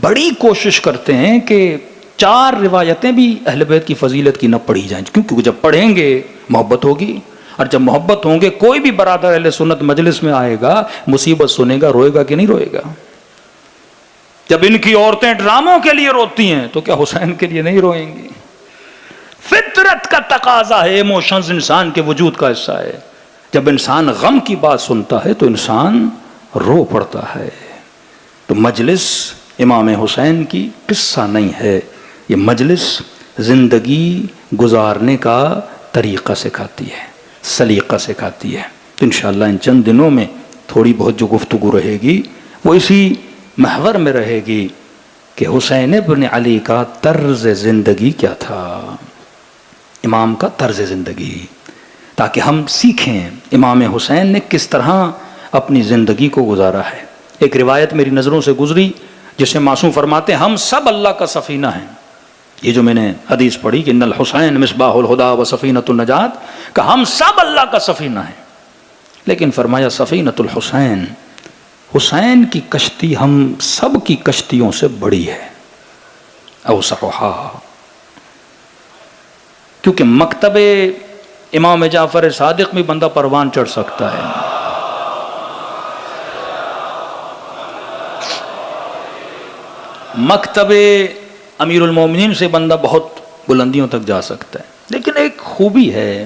بڑی کوشش کرتے ہیں کہ 4 روایتیں بھی اہل بیت کی فضیلت کی نہ پڑھی جائیں، کیونکہ جب پڑھیں گے محبت ہوگی، اور جب محبت ہوں گے کوئی بھی برادر اہل سنت مجلس میں آئے گا، مصیبت سنے گا، روئے گا کہ نہیں روئے گا؟ جب ان کی عورتیں ڈراموں کے لیے روتی ہیں تو کیا حسین کے لیے نہیں روئیں گی؟ فطرت کا تقاضا ہے، ایموشنز انسان کے وجود کا حصہ ہے۔ جب انسان غم کی بات سنتا ہے تو انسان رو پڑتا ہے۔ تو مجلس امام حسین کی قصہ نہیں ہے، یہ مجلس زندگی گزارنے کا طریقہ سکھاتی ہے، سلیقہ سکھاتی ہے۔ تو انشاءاللہ ان چند دنوں میں تھوڑی بہت جو گفتگو رہے گی وہ اسی محور میں رہے گی کہ حسین ابن علی کا طرز زندگی کیا تھا، امام کا طرز زندگی، تاکہ ہم سیکھیں امام حسین نے کس طرح اپنی زندگی کو گزارا ہے۔ ایک روایت میری نظروں سے گزری جسے معصوم فرماتے ہیں ہم سب اللہ کا سفینہ ہیں۔ یہ جو میں نے حدیث پڑھی کہ ان الحسین مصباح الہدی و سفینۃ النجات، کہ ہم سب اللہ کا سفینہ ہیں، لیکن فرمایا سفینۃ الحسین، حسین کی کشتی ہم سب کی کشتیوں سے بڑی ہے، اوسعھا، کیونکہ مکتب امام جعفر صادق میں بندہ پروان چڑھ سکتا ہے، مکتب امیر المومنین سے بندہ بہت بلندیوں تک جا سکتا ہے۔ لیکن ایک خوبی ہے،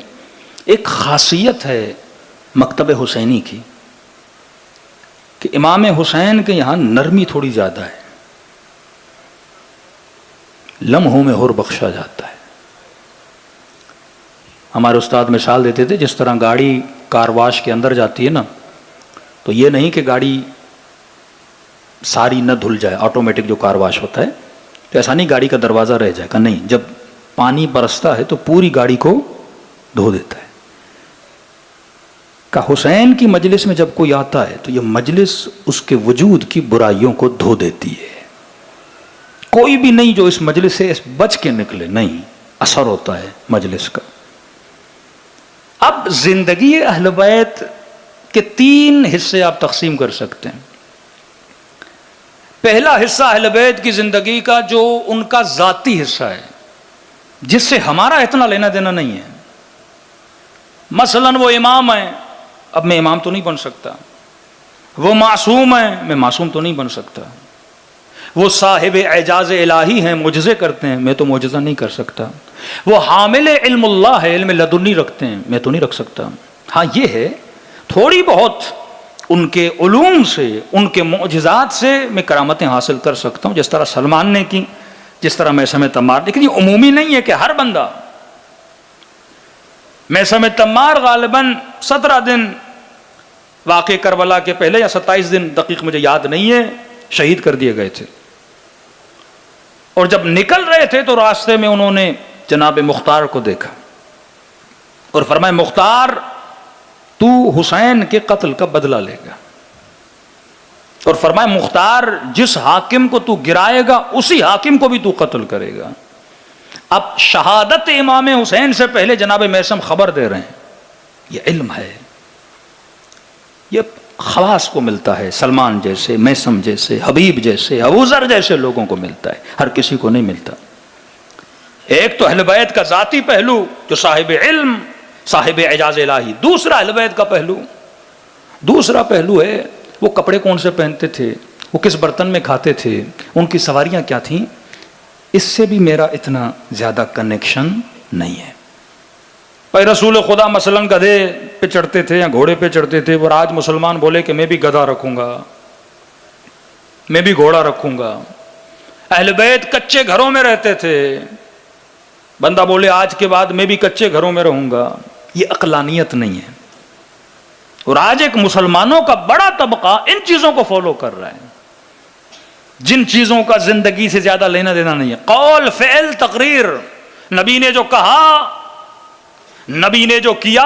ایک خاصیت ہے مکتب حسینی کی کہ امام حسین کے یہاں نرمی تھوڑی زیادہ ہے، لمحوں میں حر بخشا جاتا ہے۔ ہمارے استاد مثال دیتے تھے جس طرح گاڑی کار واش کے اندر جاتی ہے نا، تو یہ نہیں کہ گاڑی ساری نہ دھل جائے، آٹومیٹک جو کار واش ہوتا ہے، تو ایسا نہیں گاڑی کا دروازہ رہ جائے گا، نہیں، جب پانی برستا ہے تو پوری گاڑی کو دھو دیتا ہے۔ کہ حسین کی مجلس میں جب کوئی آتا ہے تو یہ مجلس اس کے وجود کی برائیوں کو دھو دیتی ہے، کوئی بھی نہیں جو اس مجلس سے بچ کے نکلے، نہیں، اثر ہوتا ہے مجلس کا۔ اب زندگی اہل بیت کے 3 حصے آپ تقسیم کر سکتے ہیں۔ پہلا حصہ اہل بیت کی زندگی کا جو ان کا ذاتی حصہ ہے، جس سے ہمارا اتنا لینا دینا نہیں ہے۔ مثلا وہ امام ہیں، اب میں امام تو نہیں بن سکتا، وہ معصوم ہیں، میں معصوم تو نہیں بن سکتا، وہ صاحب اعجاز الہی ہیں، معجزے کرتے ہیں، میں تو معجزہ نہیں کر سکتا، وہ حامل علم اللہ ہے، علم لدنی رکھتے ہیں، میں تو نہیں رکھ سکتا۔ ہاں یہ ہے تھوڑی بہت ان کے علوم سے، ان کے معجزات سے میں کرامتیں حاصل کر سکتا ہوں، جس طرح سلمان نے کی، جس طرح میثم تمار، لیکن یہ عمومی نہیں ہے کہ ہر بندہ۔ میثم تمار غالباً 17 دن واقع کربلا کے پہلے یا 27 دن، دقیق مجھے یاد نہیں ہے، شہید کر دیے گئے تھے، اور جب نکل رہے تھے تو راستے میں انہوں نے جناب مختار کو دیکھا اور فرمایا مختار تو حسین کے قتل کا بدلہ لے گا، اور فرمایا مختار جس حاکم کو تو گرائے گا اسی حاکم کو بھی تو قتل کرے گا۔ اب شہادت امام حسین سے پہلے جناب میثم خبر دے رہے ہیں یہ علم ہے، یہ خواص کو ملتا ہے، سلمان جیسے، میسم جیسے، حبیب جیسے، ابو ذر جیسے لوگوں کو ملتا ہے، ہر کسی کو نہیں ملتا۔ ایک تو اہل بیت کا ذاتی پہلو جو صاحب علم، صاحب اعجاز الہی، دوسرا اہل بیت کا پہلو، دوسرا پہلو ہے وہ کپڑے کون سے پہنتے تھے، وہ کس برتن میں کھاتے تھے، ان کی سواریاں کیا تھیں، اس سے بھی میرا اتنا زیادہ کنیکشن نہیں ہے۔ بھائی رسول خدا مثلاً گدھے پہ چڑھتے تھے یا گھوڑے پہ چڑھتے تھے، اور آج مسلمان بولے کہ میں بھی گدھا رکھوں گا، میں بھی گھوڑا رکھوں گا۔ اہل بیت کچے گھروں میں رہتے تھے، بندہ بولے آج کے بعد میں بھی کچے گھروں میں رہوں گا، یہ عقلانیت نہیں ہے۔ اور آج ایک مسلمانوں کا بڑا طبقہ ان چیزوں کو فالو کر رہا ہے، جن چیزوں کا زندگی سے زیادہ لینا دینا نہیں ہے۔ قول، فعل، تقریر، نبی نے جو کہا، نبی نے جو کیا،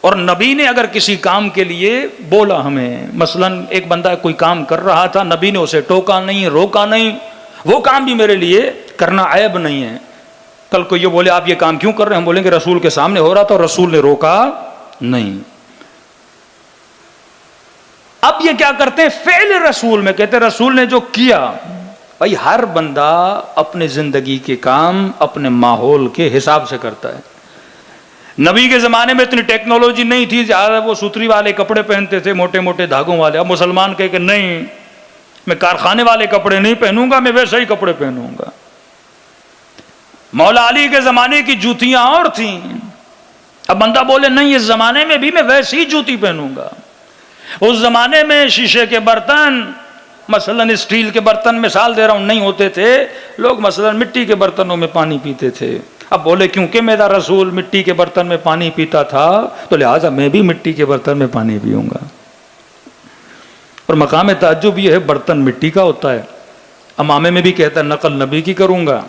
اور نبی نے اگر کسی کام کے لیے بولا ہمیں، مثلا ایک بندہ کوئی کام کر رہا تھا، نبی نے اسے ٹوکا نہیں، روکا نہیں، وہ کام بھی میرے لیے کرنا عیب نہیں ہے۔ کل کو یہ بولے آپ یہ کام کیوں کر رہے ہیں، ہم بولیں گے رسول کے سامنے ہو رہا تھا اور رسول نے روکا نہیں۔ اب یہ کیا کرتے ہیں، فعل رسول میں کہتے ہیں رسول نے جو کیا۔ بھائی ہر بندہ اپنے زندگی کے کام اپنے ماحول کے حساب سے کرتا ہے۔ نبی کے زمانے میں اتنی ٹیکنالوجی نہیں تھی، زیادہ وہ سوتری والے کپڑے پہنتے تھے، موٹے موٹے دھاگوں والے۔ اب مسلمان کہے کہ نہیں، میں کارخانے والے کپڑے نہیں پہنوں گا، میں ویسے ہی کپڑے پہنوں گا۔ مولا علی کے زمانے کی جوتیاں اور تھیں، اب بندہ بولے نہیں، اس زمانے میں بھی میں ویسی ہی جوتی پہنوں گا۔ اس زمانے میں شیشے کے برتن، مثلا اسٹیل کے برتن مثال دے رہا ہوں، نہیں ہوتے تھے، لوگ مثلا مٹی کے برتنوں میں پانی پیتے تھے۔ اب بولے کیونکہ میرا رسول مٹی کے برتن میں پانی پیتا تھا تو لہٰذا میں بھی مٹی کے برتن میں پانی پیوں گا۔ اور مقام تعجب یہ ہے، برتن مٹی کا ہوتا ہے، امامے میں بھی کہتا ہے نقل نبی کی کروں گا،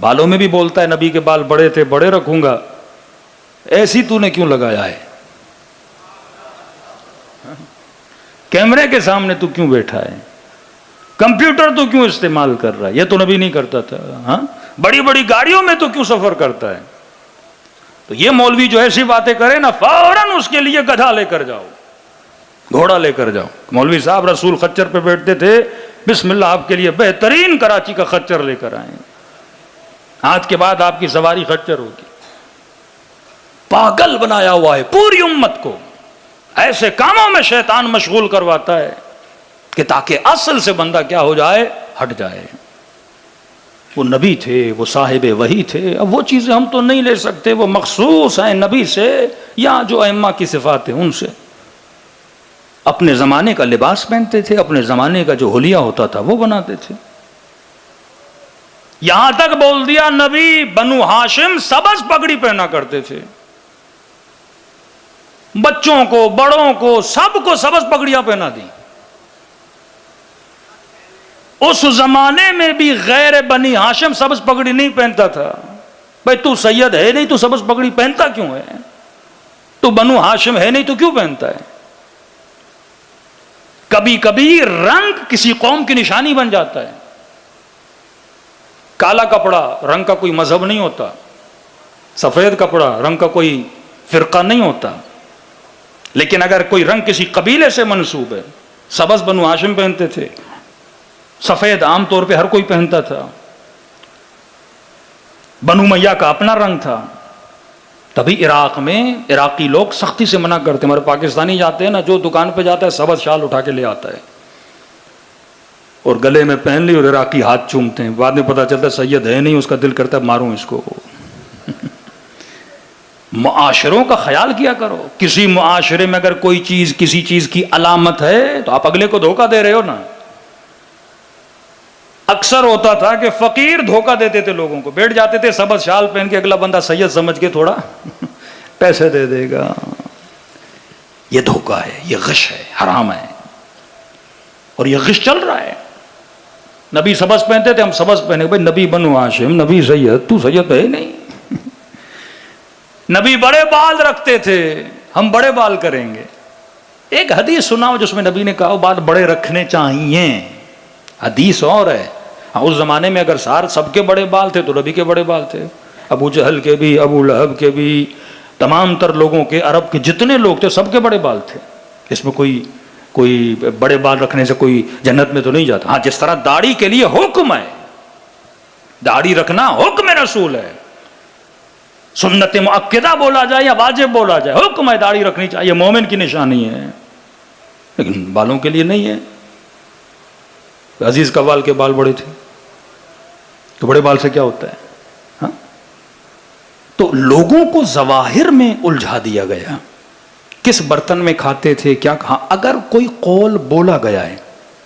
بالوں میں بھی بولتا ہے نبی کے بال بڑے تھے بڑے رکھوں گا۔ ایسی تو نے کیوں لگایا ہے، کیمرے کے سامنے تو کیوں بیٹھا ہے، کمپیوٹر تو کیوں استعمال کر رہا ہے، یہ تو نبی نہیں کرتا تھا۔ ہاں، بڑی بڑی گاڑیوں میں تو کیوں سفر کرتا ہے۔ تو یہ مولوی جو ایسی باتیں کرے نا، فوراً اس کے لیے گدھا لے کر جاؤ، گھوڑا لے کر جاؤ۔ مولوی صاحب رسول خچر پہ بیٹھتے تھے، بسم اللہ آپ کے لیے بہترین کراچی کا خچر لے کر آئے، آج کے بعد آپ کی سواری خچر ہوگی۔ پاگل بنایا ہوا ہے پوری امت کو، ایسے کاموں میں شیطان مشغول کرواتا ہے کہ تاکہ اصل سے بندہ کیا ہو جائے، ہٹ جائے۔ وہ نبی تھے، وہ صاحب وحی تھے، اب وہ چیزیں ہم تو نہیں لے سکتے، وہ مخصوص ہیں نبی سے یا جو ائمہ کی صفات ہیں ان سے۔ اپنے زمانے کا لباس پہنتے تھے، اپنے زمانے کا جو حلیہ ہوتا تھا وہ بناتے تھے۔ یہاں تک بول دیا نبی بنو ہاشم سبز پگڑی پہنا کرتے تھے، بچوں کو بڑوں کو سب کو سبز پگڑیاں پہنا دی۔ اس زمانے میں بھی غیر بنی ہاشم سبز پگڑی نہیں پہنتا تھا۔ بھائی تو سید ہے نہیں تو سبز پگڑی پہنتا کیوں ہے، تو بنو ہاشم ہے نہیں تو کیوں پہنتا ہے۔ کبھی کبھی رنگ کسی قوم کی نشانی بن جاتا ہے۔ کالا کپڑا رنگ کا کوئی مذہب نہیں ہوتا، سفید کپڑا رنگ کا کوئی فرقہ نہیں ہوتا، لیکن اگر کوئی رنگ کسی قبیلے سے منسوب ہے، سبز بنو ہاشم پہنتے تھے، سفید عام طور پہ ہر کوئی پہنتا تھا، بنو میاں کا اپنا رنگ تھا۔ تبھی عراق میں عراقی لوگ سختی سے منع کرتے ہیں، ہمارے پاکستانی جاتے ہیں نا، جو دکان پہ جاتا ہے سبز شال اٹھا کے لے آتا ہے اور گلے میں پہن لی، اور عراقی ہاتھ چومتے ہیں، بعد میں پتا چلتا ہے سید ہے نہیں، اس کا دل کرتا ہے ماروں اس کو۔ معاشروں کا خیال کیا کرو، کسی معاشرے میں اگر کوئی چیز کسی چیز کی علامت ہے تو آپ اگلے کو دھوکہ دے رہے ہو نا۔ اکثر ہوتا تھا کہ فقیر دھوکہ دیتے تھے لوگوں کو، بیٹھ جاتے تھے سبز شال پہن کے، اگلا بندہ سید سمجھ کے تھوڑا پیسے دے دے گا۔ یہ دھوکہ ہے، یہ غش ہے، حرام ہے، اور یہ غش چل رہا ہے۔ نبی سبز پہنتے تھے، ہم سبز پہنے، بھائی نبی بنو ہاشم، نبی سید، تو سید ہے نہیں۔ نبی بڑے بال رکھتے تھے، ہم بڑے بال کریں گے۔ ایک حدیث سناؤ جس میں نبی نے کہا بال بڑے رکھنے چاہیے، حدیث اور ہے۔ اس زمانے میں اگر سب کے بڑے بال تھے تو نبی کے بڑے بال تھے، ابو جہل کے بھی، ابو لہب کے بھی، تمام تر لوگوں کے، عرب کے جتنے لوگ تھے سب کے بڑے بال تھے. اس میں کوئی بڑے بال رکھنے سے کوئی جنت میں تو نہیں جاتا. ہاں جس طرح داڑھی کے لیے حکم ہے، داڑھی رکھنا حکم رسول ہے، سنت مؤکدہ بولا جائے یا واجب بولا جائے، حکم ہے داڑھی رکھنی چاہیے، مومن کی نشانی ہے، لیکن بالوں کے لیے نہیں ہے. عزیز قوال کے بال بڑے تھے تو بڑے بال سے کیا ہوتا ہے؟ ہاں؟ تو لوگوں کو ظواہر میں الجھا دیا گیا. کس برتن میں کھاتے تھے، کیا کھا، اگر کوئی قول بولا گیا ہے،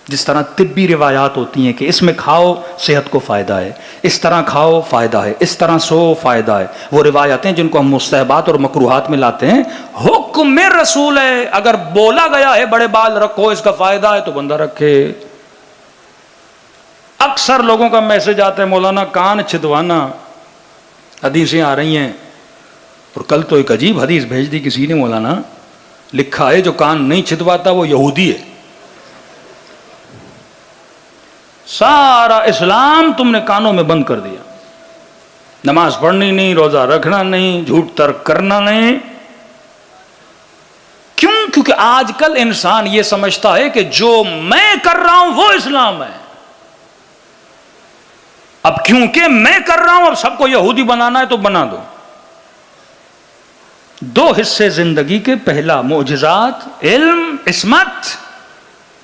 جس طرح طبی روایات ہوتی ہیں کہ اس میں کھاؤ صحت کو فائدہ ہے، اس طرح کھاؤ فائدہ ہے، اس طرح سو فائدہ ہے، وہ روایتیں جن کو ہم مستحبات اور مکروہات میں لاتے ہیں، حکم رسول ہے. اگر بولا گیا ہے بڑے بال رکھو اس کا فائدہ ہے تو بندہ رکھے. اکثر لوگوں کا میسج آتا ہے مولانا کان چھدوانا، حدیثیں آ رہی ہیں، اور کل تو ایک عجیب حدیث بھیج دی کسی نے، مولانا لکھا ہے جو کان نہیں چھدواتا وہ یہودی ہے. سارا اسلام تم نے کانوں میں بند کر دیا، نماز پڑھنی نہیں، روزہ رکھنا نہیں، جھوٹ ترک کرنا نہیں. کیوں؟ کیونکہ آج کل انسان یہ سمجھتا ہے کہ جو میں کر رہا ہوں وہ اسلام ہے. اب کیونکہ میں کر رہا ہوں اب سب کو یہودی بنانا ہے تو بنا دو. دو حصے زندگی کے، پہلا معجزات، علم، عصمت،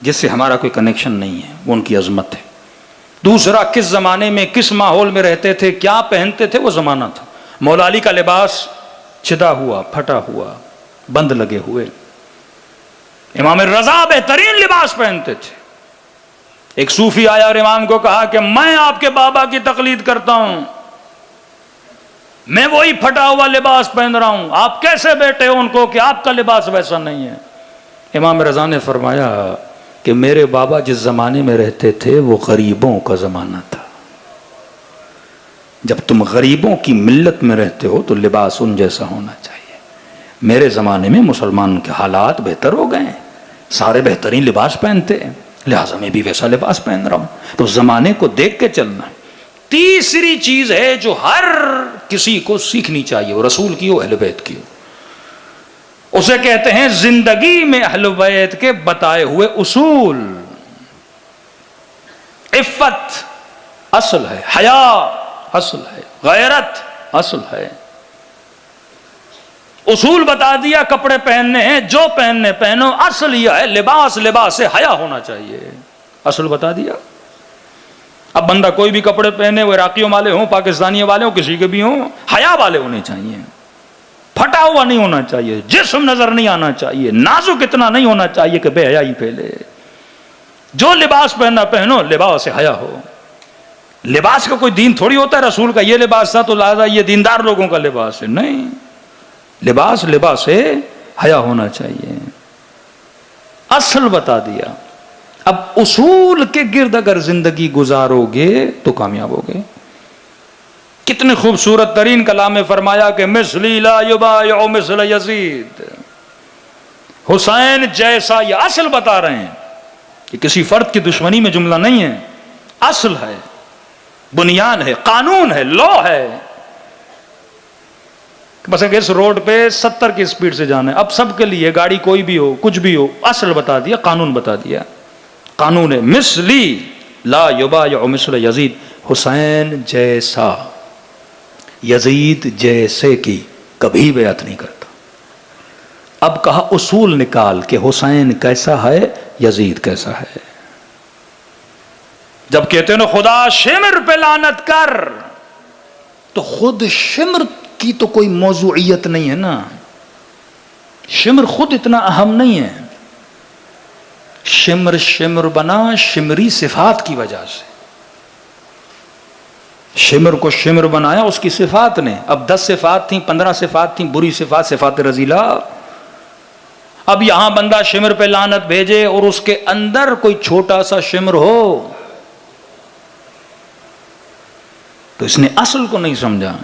جس سے ہمارا کوئی کنیکشن نہیں ہے، وہ ان کی عظمت ہے. دوسرا کس زمانے میں کس ماحول میں رہتے تھے، کیا پہنتے تھے، وہ زمانہ تھا. مولا علی کا لباس چھدا ہوا، پھٹا ہوا، بند لگے ہوئے. امام رضا بہترین لباس پہنتے تھے. ایک صوفی آیا اور امام کو کہا کہ میں آپ کے بابا کی تقلید کرتا ہوں، میں وہی پھٹا ہوا لباس پہن رہا ہوں، آپ کیسے بیٹھے ہو ان کو کہ آپ کا لباس ویسا نہیں ہے؟ امام رضا نے فرمایا کہ میرے بابا جس زمانے میں رہتے تھے وہ غریبوں کا زمانہ تھا. جب تم غریبوں کی ملت میں رہتے ہو تو لباس ان جیسا ہونا چاہیے. میرے زمانے میں مسلمان کے حالات بہتر ہو گئے ہیں، سارے بہترین لباس پہنتے ہیں، لہٰذا میں بھی ویسا لباس پہن رہا ہوں. تو زمانے کو دیکھ کے چلنا. تیسری چیز ہے جو ہر کسی کو سیکھنی چاہیے، وہ رسول کی ہو، اہل بیت کی ہو، اسے کہتے ہیں زندگی میں اہل بیت کے بتائے ہوئے اصول. عفت اصل ہے، حیا اصل ہے، غیرت اصل ہے. اصول بتا دیا، کپڑے پہننے ہیں جو پہننے پہنو، اصل یہ ہے لباس سے حیا ہونا چاہیے، اصل بتا دیا. اب بندہ کوئی بھی کپڑے پہنے، وہ عراقیوں والے ہوں، پاکستانیوں والے ہوں، کسی کے بھی ہوں، حیا والے ہونے چاہیے. پھٹا ہوا نہیں ہونا چاہیے، جسم نظر نہیں آنا چاہیے، نازک اتنا نہیں ہونا چاہیے کہ بے حیائی پھیلے. جو لباس پہننا پہنو، لباس سے حیا ہو. لباس کا کوئی دین تھوڑی ہوتا ہے، رسول کا یہ لباس تھا تو لہذا یہ دیندار لوگوں کا لباس ہے، نہیں. لباس سے حیا ہونا چاہیے، اصل بتا دیا. اب اصول کے گرد اگر زندگی گزارو گے تو کامیاب ہوگے. کتنے خوبصورت ترین کلام میں فرمایا کہ مثلی لا یبایع مثل یزید، حسین جیسا. یہ اصل بتا رہے ہیں کہ کسی فرد کی دشمنی میں جملہ نہیں ہے، اصل ہے، بنیاد ہے، قانون ہے، لا ہے. بس اس روڈ پہ 70 کی سپیڈ سے جانا ہے، اب سب کے لیے، گاڑی کوئی بھی ہو، کچھ بھی ہو، اصل بتا دیا، قانون بتا دیا. قانون ہے مثلی لا یبایع مثل یزید، حسین جیسا، یزید جیسے کی کبھی بیعت نہیں کرتا. اب کہا اصول نکال کہ حسین کیسا ہے، یزید کیسا ہے. جب کہتے ہیں نا خدا شمر پہ لعنت کر، تو خود شمر کی تو کوئی موضوعیت نہیں ہے نا، شمر خود اتنا اہم نہیں ہے. شمر بنا شمری صفات کی وجہ سے، شمر کو شمر بنایا اس کی صفات نے. اب 10 صفات تھیں، 15 صفات تھیں، بری صفات، صفات رذیلہ. اب یہاں بندہ شمر پہ لعنت بھیجے اور اس کے اندر کوئی چھوٹا سا شمر ہو تو اس نے اصل کو نہیں سمجھا.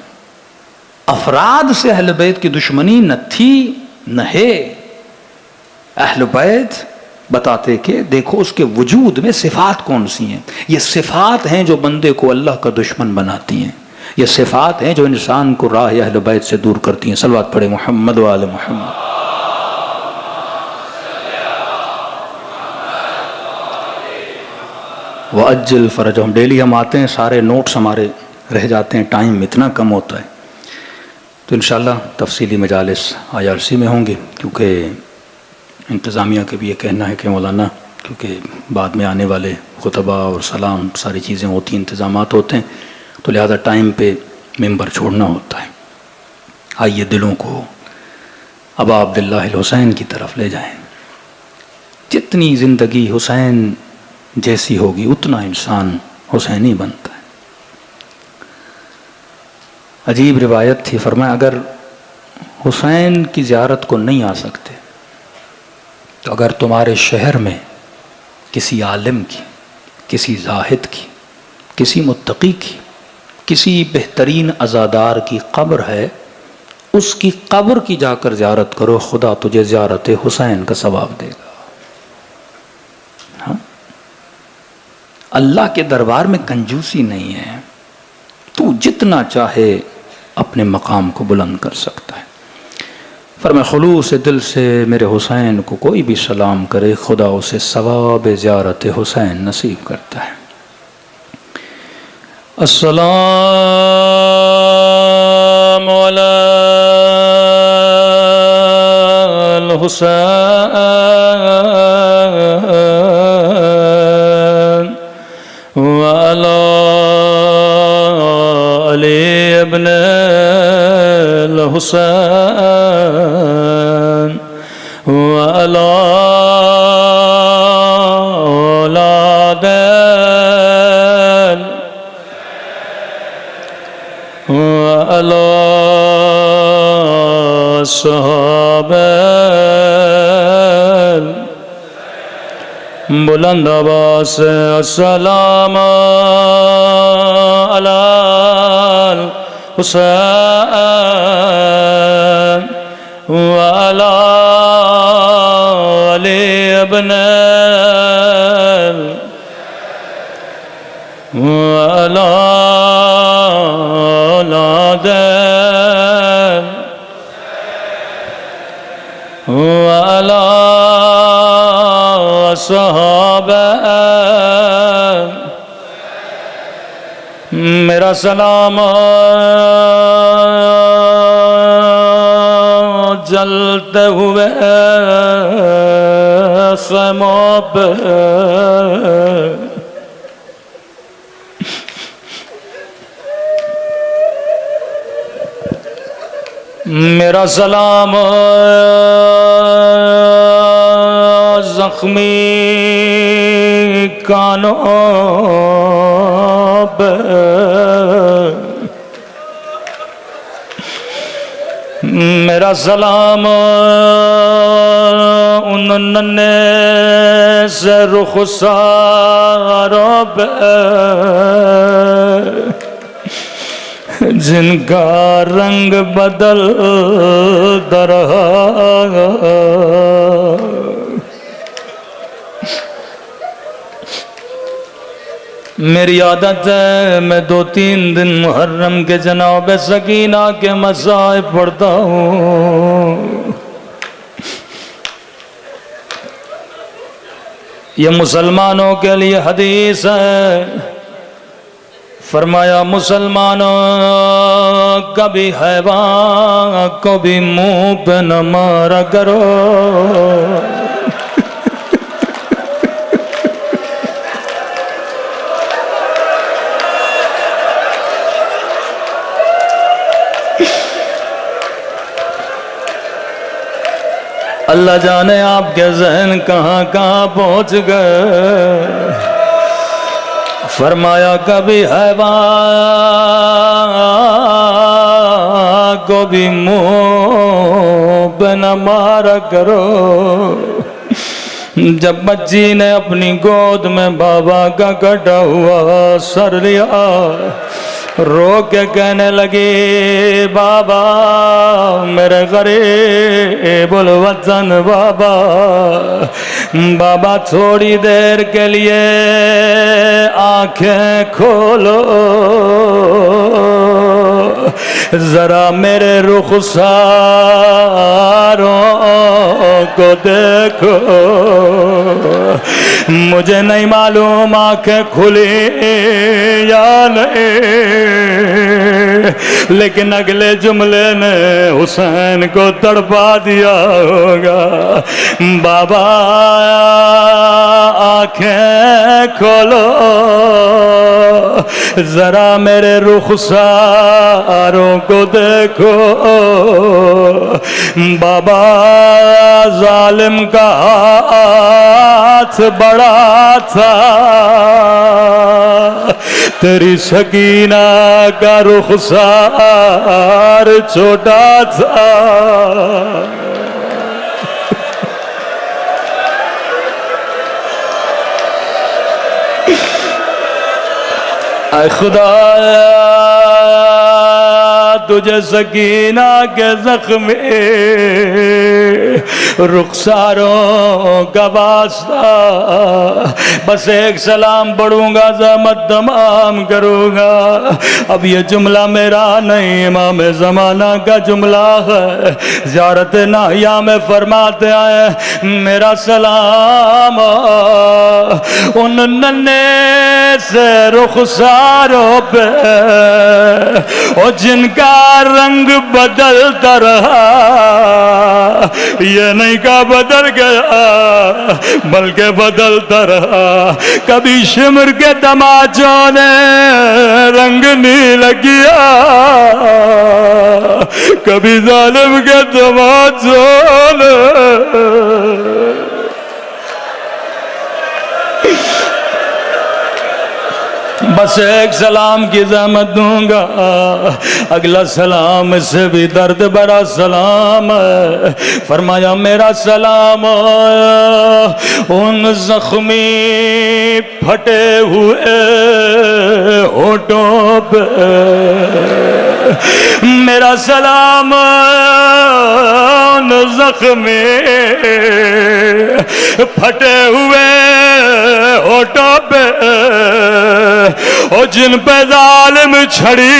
افراد سے اہل بیت کی دشمنی نہ تھی نہ ہے. اہل بیت بتاتے کہ دیکھو اس کے وجود میں صفات کون سی ہیں. یہ صفات ہیں جو بندے کو اللہ کا دشمن بناتی ہیں. یہ صفات ہیں جو انسان کو راہ اہل بیت سے دور کرتی ہیں. صلوات پڑھے محمد و آل محمد. وَأَجِّلْ فَرَجَهُمْ. ڈیلی ہم آتے ہیں، سارے نوٹس ہمارے رہ جاتے ہیں، ٹائم اتنا کم ہوتا ہے. تو انشاءاللہ تفصیلی مجالس IRC میں ہوں گے، کیونکہ انتظامیہ کے بھی یہ کہنا ہے کہ مولانا کیونکہ بعد میں آنے والے خطبہ اور سلام ساری چیزیں ہوتی ہیں، انتظامات ہوتے ہیں، تو لہذا ٹائم پہ ممبر چھوڑنا ہوتا ہے. آئیے دلوں کو ابا عبداللہ الحسین کی طرف لے جائیں. جتنی زندگی حسین جیسی ہوگی اتنا انسان حسینی بنتا ہے. عجیب روایت تھی، فرمایا اگر حسین کی زیارت کو نہیں آ سکتے تو اگر تمہارے شہر میں کسی عالم کی، کسی زاہد کی، کسی متقی کی، کسی بہترین عزادار کی قبر ہے، اس کی قبر کی جا کر زیارت کرو، خدا تجھے زیارت حسین کا ثواب دے گا. ہاں؟ اللہ کے دربار میں کنجوسی نہیں ہے، تو جتنا چاہے اپنے مقام کو بلند کر سکتا ہے. فرمایا خلوص دل سے میرے حسین کو کوئی بھی سلام کرے، خدا اسے ثواب زیارت حسین نصیب کرتا ہے. السلام علی الحسین وعلی علی ابن الحسین وعلی اولاد وعلی صحابہ. بلند آواز سے السلام علی الحسین وعلی علی ابن وعلی اولاد وعلی صحابہ. میرا سلام جلتے ہوئے خیموں پہ میرا سلام زخمی کانوں پہ میرا سلام ان ننے سے رخساروں پہ جن کا رنگ بدل رہا. میری عادت ہے میں 2-3 دن محرم کے جناب سکینہ کے مصائب پڑھتا ہوں. یہ مسلمانوں کے لیے حدیث ہے. فرمایا مسلمانوں کبھی حیوان کو بھی منہ پہ نہ مارا کرو. اللہ جانے آپ کے ذہن کہاں کہاں پہنچ گئے. فرمایا کبھی حیوان کو بھی منہ پہ نہ مارا کرو. جب بچی نے اپنی گود میں بابا کا کٹا ہوا سر لیا، رو کے کہنے لگی بابا میرے غریب الوطن بابا، بابا تھوڑی دیر کے لیے آنکھیں کھولو، ذرا میرے رخساروں کو دیکھو، مجھے نہیں معلوم آنکھیں کھلی یا نہیں، لیکن اگلے جملے نے حسین کو تڑپا دیا ہوگا، بابا آنکھیں کھولو، ذرا میرے رخساروں کو دیکھو، بابا ظالم کا ہاتھ بڑا تھا، تیری سکینہ کا رخسار چھوٹا تھا۔ اے خدا تجھے سکینہ کے زخم رخساروں کا واسطہ، بس ایک سلام پڑھوں گا زحمت تمام کروں گا، اب یہ جملہ میرا نہیں امام زمانہ کا جملہ ہے، زیارت ناہیہ میں فرماتے ہیں میرا سلام ان ننھے سے رخساروں پہ اور جن کا رنگ بدلتا رہا، یہ نہیں کہ بدل گیا بلکہ بدلتا رہا، کبھی شمر کے تماچوں نے رنگ نیلا کیا، کبھی ظالم کے تماچوں نے بس ایک سلام کی زحمت دوں گا، اگلا سلام اس سے بھی درد بھرا سلام ہے، فرمایا میرا سلام ان زخمی پھٹے ہوئے ہونٹوں پہ، میرا سلام ان زخمی پھٹے ہوئے ہونٹوں پہ اور جن پہ ظالم چھڑی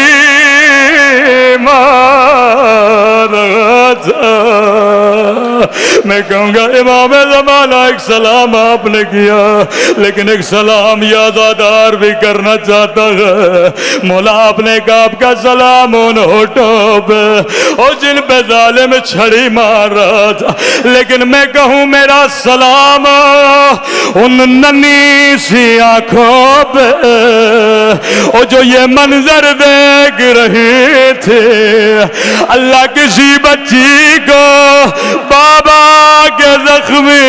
مارا تھا، میں کہوں گا امام زمانہ ایک سلام آپ نے کیا، لیکن ایک سلام یادگار بھی کرنا چاہتا ہے، مولا آپ نے کہا آپ کا سلام ان ہونٹوں پہ اور جن پہ ظالم چھڑی مار رہا تھا، لیکن میں کہوں میرا سلام ان ننھی سی آنکھوں پہ اور جو یہ منظر دیکھ رہے تھے، اللہ کسی بچی کو بابا کے زخمی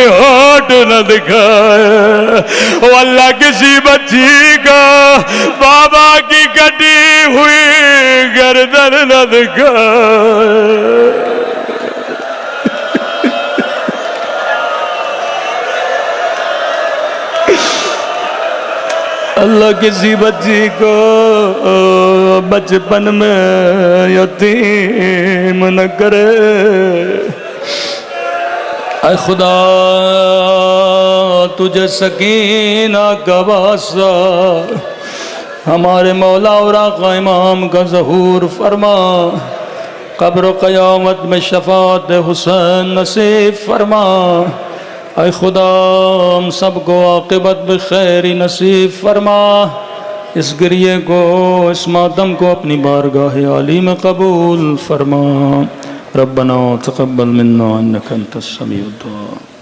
ہونٹ نہ دکھائے، وہ اللہ کسی بچی کو بابا کی کٹی ہوئی گردن نہ دکھائے۔ اللہ کسی بچی کو بچپن میں یتیم نہ کرے، اے خدا تجھے سکینہ کا واسطہ ہمارے مولا اور آقا امام کا ظہور فرما، قبر و قیامت میں شفاعت حسین نصیب فرما، اے خدا ہم سب کو عاقبت بخیر نصیب فرما، اس گریے کو اس ماتم کو اپنی بارگاہ عالی میں قبول فرما، ربنا تقبل منا انک انت السمیع الدعاء۔